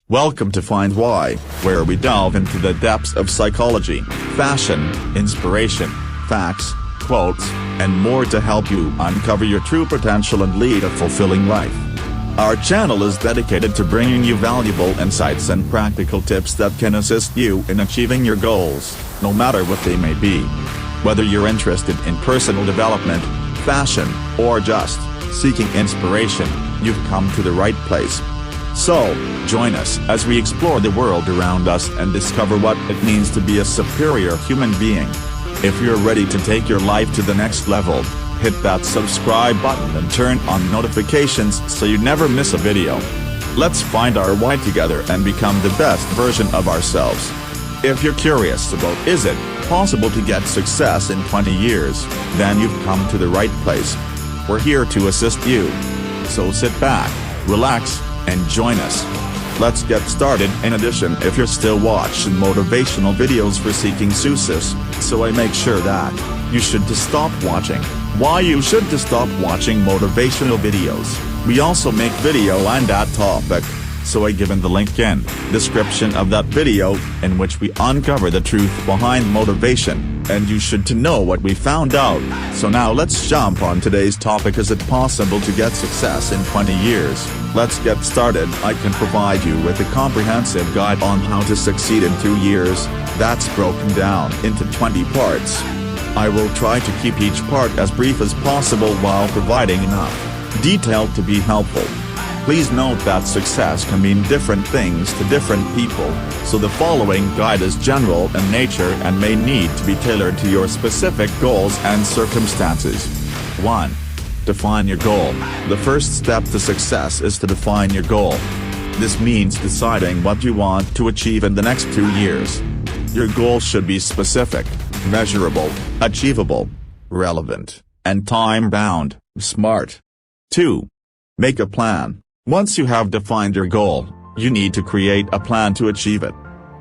Welcome to Find Why, where we delve into the depths of psychology, fashion, inspiration, facts, quotes, and more to help you uncover your true potential and lead a fulfilling life. Our channel is dedicated to bringing you valuable insights and practical tips that can assist you in achieving your goals, no matter what they may be. Whether you're interested in personal development, fashion, or just seeking inspiration, you've come to the right place. So, join us as we explore the world around us and discover what it means to be a superior human being. If you're ready to take your life to the next level, hit that subscribe button and turn on notifications so you never miss a video. Let's find our why together and become the best version of ourselves. If you're curious about is it possible to get success in 20 years, then you've come to the right place. We're here to assist you. So sit back, relax, and join us. Let's get started. In addition, if you're still watching motivational videos for seeking success, so I make sure that you should to stop watching. Why you should to stop watching motivational videos. We also make video on that topic, so I given the link in description of that video, in which we uncover the truth behind motivation, and you should to know what we found out. So now let's jump on today's topic. Is it possible to get success in 20 years? Let's get started. I can provide you with a comprehensive guide on how to succeed in 2 years, that's broken down into 20 parts. I will try to keep each part as brief as possible while providing enough detail to be helpful. Please note that success can mean different things to different people, so the following guide is general in nature and may need to be tailored to your specific goals and circumstances. 1. Define your goal. The first step to success is to define your goal. This means deciding what you want to achieve in the next 2 years. Your goal should be specific, measurable, achievable, relevant, and time-bound. Smart. 2. Make a plan. Once you have defined your goal, you need to create a plan to achieve it.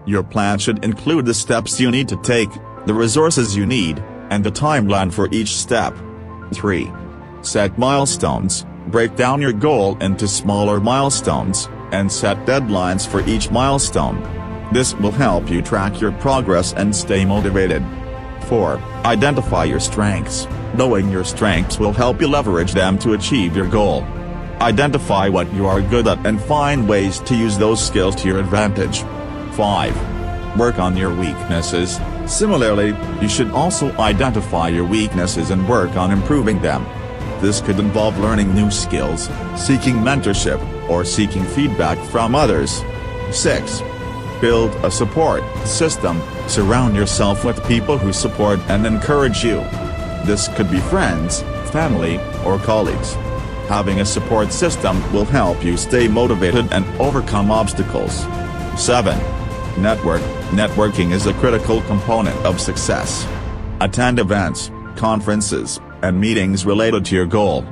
Your plan should include the steps you need to take, the resources you need, and the timeline for each step. 3. Set milestones. Break down your goal into smaller milestones, and set deadlines for each milestone. This will help you track your progress and stay motivated. 4. Identify your strengths. Knowing your strengths will help you leverage them to achieve your goal. Identify what you are good at and find ways to use those skills to your advantage. 5. Work on your weaknesses. Similarly, you should also identify your weaknesses and work on improving them. This could involve learning new skills, seeking mentorship, or seeking feedback from others. 6. Build a support system. Surround yourself with people who support and encourage you. This could be friends, family, or colleagues. Having a support system will help you stay motivated and overcome obstacles. 7. Network. Networking is a critical component of success. Attend events, conferences, and meetings related to your goal.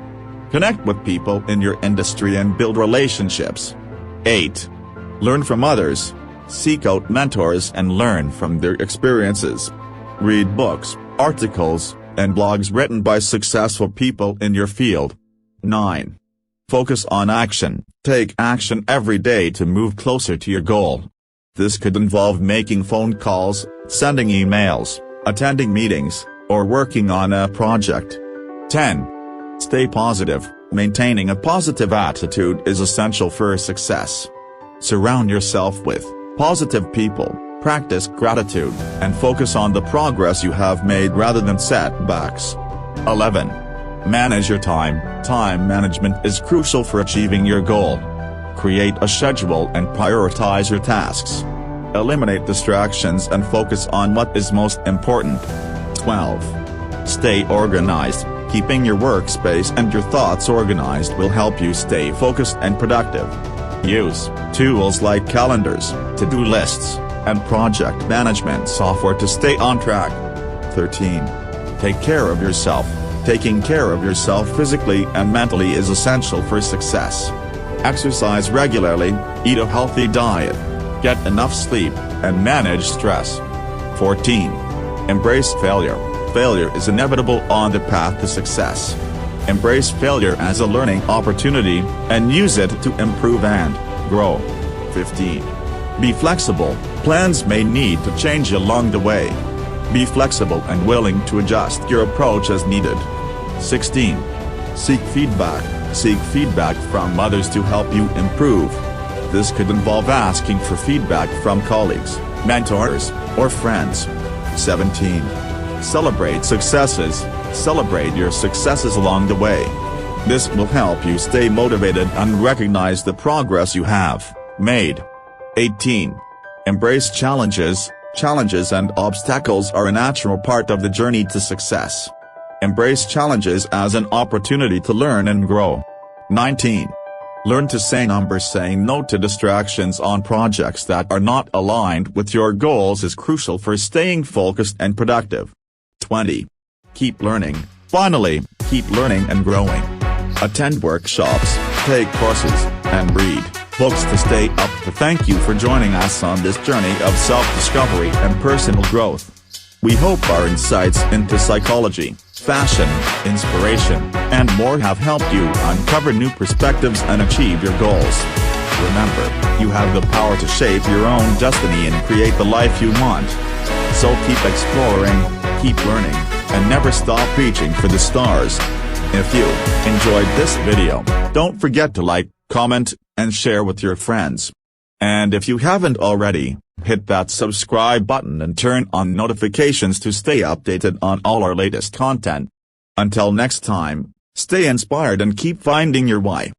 Connect with people in your industry and build relationships. 8. Learn from others. Seek out mentors and learn from their experiences. Read books, articles, and blogs written by successful people in your field. 9. Focus on action. Take action every day to move closer to your goal. This could involve making phone calls, sending emails, attending meetings, or working on a project. 10. Stay positive. Maintaining a positive attitude is essential for success. Surround yourself with positive people, practice gratitude, and focus on the progress you have made rather than setbacks. 11. Manage your time. Time management is crucial for achieving your goal. Create a schedule and prioritize your tasks. Eliminate distractions and focus on what is most important. 12. Stay organized. Keeping your workspace and your thoughts organized will help you stay focused and productive. Use tools like calendars, to-do lists, and project management software to stay on track. 13. Take care of yourself. Taking care of yourself physically and mentally is essential for success. Exercise regularly, eat a healthy diet, get enough sleep, and manage stress. 14. Embrace failure. Failure is inevitable on the path to success. Embrace failure as a learning opportunity, and use it to improve and grow. 15. Be flexible, plans may need to change along the way. Be flexible and willing to adjust your approach as needed. 16. Seek feedback. Seek feedback from others to help you improve. This could involve asking for feedback from colleagues, mentors, or friends. 17. Celebrate successes. Celebrate your successes along the way. This will help you stay motivated and recognize the progress you have made. 18. Embrace challenges. Challenges and obstacles are a natural part of the journey to success. Embrace challenges as an opportunity to learn and grow. 19. Learn to say no. Saying no to distractions on projects that are not aligned with your goals is crucial for staying focused and productive. 20. Keep learning. Finally, keep learning and growing. Attend workshops, take courses, and read books to stay up to. Thank you for joining us on this journey of self-discovery and personal growth. We hope our insights into psychology, fashion, inspiration, and more have helped you uncover new perspectives and achieve your goals. Remember, you have the power to shape your own destiny and create the life you want. So keep exploring, keep learning, and never stop reaching for the stars. If you enjoyed this video, don't forget to like, comment, and share with your friends. And if you haven't already, hit that subscribe button and turn on notifications to stay updated on all our latest content. Until next time, stay inspired and keep finding your why.